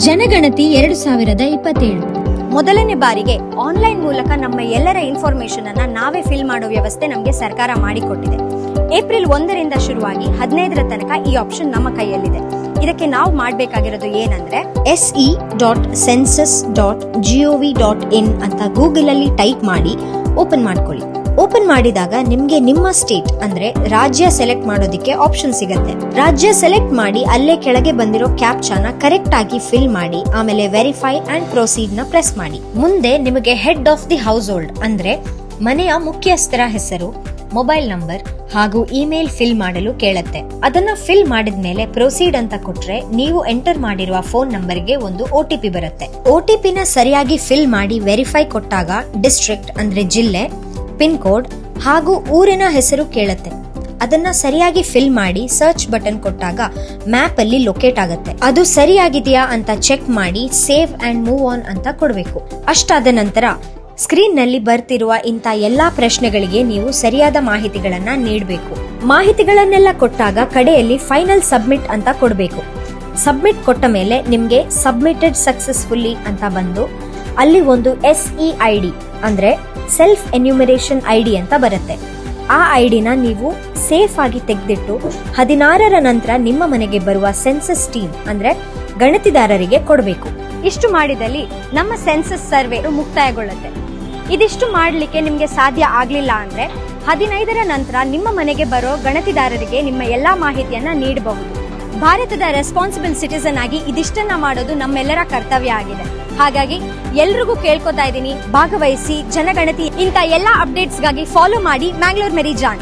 ಜನಗಣತಿ 2027 ಮೊದಲನೇ ಬಾರಿಗೆ ಆನ್ಲೈನ್ ಮೂಲಕ ನಮ್ಮ ಎಲ್ಲರ ಇನ್ಫಾರ್ಮೇಶನ್ ಅನ್ನ ನಾವೇ ಫಿಲ್ ಮಾಡೋ ವ್ಯವಸ್ಥೆ ನಮಗೆ ಸರ್ಕಾರ ಮಾಡಿಕೊಟ್ಟಿದೆ. ಏಪ್ರಿಲ್ 1ರಿಂದ ಶುರುವಾಗಿ 15ರ ತನಕ ಈ ಆಪ್ಷನ್ ನಮ್ಮ ಕೈಯಲ್ಲಿದೆ. ಇದಕ್ಕೆ ನಾವು ಮಾಡಬೇಕಾಗಿರೋದು ಏನಂದ್ರೆ se.census.gov.in ಅಂತ ಗೂಗಲ್ ಅಲ್ಲಿ ಟೈಪ್ ಮಾಡಿ ಓಪನ್ ಮಾಡ್ಕೊಳ್ಳಿ. ಓಪನ್ ಮಾಡಿದಾಗ ನಿಮ್ಗೆ ನಿಮ್ಮ ಸ್ಟೇಟ್ ಅಂದ್ರೆ ರಾಜ್ಯ ಸೆಲೆಕ್ಟ್ ಮಾಡೋದಿಕ್ಕೆ ಆಪ್ಷನ್ ಸಿಗತ್ತೆ. ರಾಜ್ಯ ಸೆಲೆಕ್ಟ್ ಮಾಡಿ ಅಲ್ಲೇ ಕೆಳಗೆ ಬಂದಿರೋ ಕ್ಯಾಪ್ಚಾನ ಕರೆಕ್ಟ್ ಆಗಿ ಫಿಲ್ ಮಾಡಿ ಆಮೇಲೆ ವೆರಿಫೈ ಅಂಡ್ ಪ್ರೊಸೀಡ್ ನ ಪ್ರೆಸ್ ಮಾಡಿ. ಮುಂದೆ ನಿಮಗೆ head of the house hold ಅಂದ್ರೆ ಮನೆಯ ಮುಖ್ಯಸ್ಥರ ಹೆಸರು, ಮೊಬೈಲ್ ನಂಬರ್ ಹಾಗೂ ಇಮೇಲ್ ಫಿಲ್ ಮಾಡಲು ಕೇಳತ್ತೆ. ಅದನ್ನ ಫಿಲ್ ಮಾಡಿದ್ಮೇಲೆ ಪ್ರೊಸೀಡ್ ಅಂತ ಕೊಟ್ರೆ ನೀವು ಎಂಟರ್ ಮಾಡಿರುವ ಫೋನ್ ನಂಬರ್ಗೆ ಒಂದು OTP ಬರುತ್ತೆ. OTP ನ ಸರಿಯಾಗಿ ಫಿಲ್ ಮಾಡಿ ವೆರಿಫೈ ಕೊಟ್ಟಾಗ ಡಿಸ್ಟ್ರಿಕ್ಟ್ ಅಂದ್ರೆ ಜಿಲ್ಲೆ, ಪಿನ್ ಕೋಡ್ ಹಾಗೂ ಊರಿನ ಹೆಸರು ಕೇಳತ್ತೆ. ಅದನ್ನ ಸರಿಯಾಗಿ ಫಿಲ್ ಮಾಡಿ ಸರ್ಚ್ ಬಟನ್ ಕೊಟ್ಟಾಗ ಮ್ಯಾಪ್ ಅಲ್ಲಿ ಲೊಕೇಟ್ ಆಗತ್ತೆ. ಅದು ಸರಿಯಾಗಿದೆಯಾ ಅಂತ ಚೆಕ್ ಮಾಡಿ ಸೇವ್ ಅಂಡ್ ಮೂವ್ ಆನ್ ಅಂತ ಕೊಡಬೇಕು. ಅಷ್ಟಾದ ನಂತರ ಸ್ಕ್ರೀನ್ ನಲ್ಲಿ ಬರ್ತಿರುವ ಇಂಥ ಎಲ್ಲಾ ಪ್ರಶ್ನೆಗಳಿಗೆ ನೀವು ಸರಿಯಾದ ಮಾಹಿತಿಗಳನ್ನ ನೀಡಬೇಕು. ಮಾಹಿತಿಗಳನ್ನೆಲ್ಲ ಕೊಟ್ಟಾಗ ಕಡೆಯಲ್ಲಿ ಫೈನಲ್ ಸಬ್ಮಿಟ್ ಅಂತ ಕೊಡಬೇಕು. ಸಬ್ಮಿಟ್ ಕೊಟ್ಟ ಮೇಲೆ ನಿಮ್ಗೆ ಸಬ್ಮಿಟೆಡ್ ಸಕ್ಸಸ್ಫುಲ್ಲಿ ಅಂತ ಬಂದು ಅಲ್ಲಿ ಒಂದು SEID ಅಂದ್ರೆ ಸೆಲ್ಫ್ ಎನ್ಯೂಮರೇಷನ್ ID ಅಂತ ಬರುತ್ತೆ. ಆ ಐಡಿನ ನೀವು ಸೇಫ್ ಆಗಿ ತೆಗೆದಿಟ್ಟು 16ರ ನಂತರ ನಿಮ್ಮ ಮನೆಗೆ ಬರುವ ಸೆನ್ಸಸ್ ಟೀಮ್ ಅಂದ್ರೆ ಗಣತಿದಾರರಿಗೆ ಕೊಡಬೇಕು. ಇಷ್ಟು ಮಾಡಿದಲ್ಲಿ ನಮ್ಮ ಸೆನ್ಸಸ್ ಸರ್ವೆ ಮುಕ್ತಾಯಗೊಳ್ಳುತ್ತೆ. ಇದಿಷ್ಟು ಮಾಡಲಿಕ್ಕೆ ನಿಮ್ಗೆ ಸಾಧ್ಯ ಆಗ್ಲಿಲ್ಲ ಅಂದ್ರೆ 15ರ ನಂತರ ನಿಮ್ಮ ಮನೆಗೆ ಬರೋ ಗಣತಿದಾರರಿಗೆ ನಿಮ್ಮ ಎಲ್ಲಾ ಮಾಹಿತಿಯನ್ನ ನೀಡಬಹುದು. ಭಾರತದ ರೆಸ್ಪಾನ್ಸಿಬಲ್ ಸಿಟಿಸನ್ ಆಗಿ ಇದಿಷ್ಟನ್ನ ಮಾಡೋದು ನಮ್ಮೆಲ್ಲರ ಕರ್ತವ್ಯ ಆಗಿದೆ. ಹಾಗಾಗಿ ಎಲ್ರಿಗೂ ಕೇಳ್ಕೊತಾ ಇದ್ದೀನಿ, ಭಾಗವಹಿಸಿ ಜನಗಣತಿ. ಇಂಥ ಎಲ್ಲಾ ಅಪ್ಡೇಟ್ಸ್ಗಾಗಿ ಫಾಲೋ ಮಾಡಿ ಮ್ಯಾಂಗ್ಳೂರ್ ಮೆರಿ ಜಾನ್.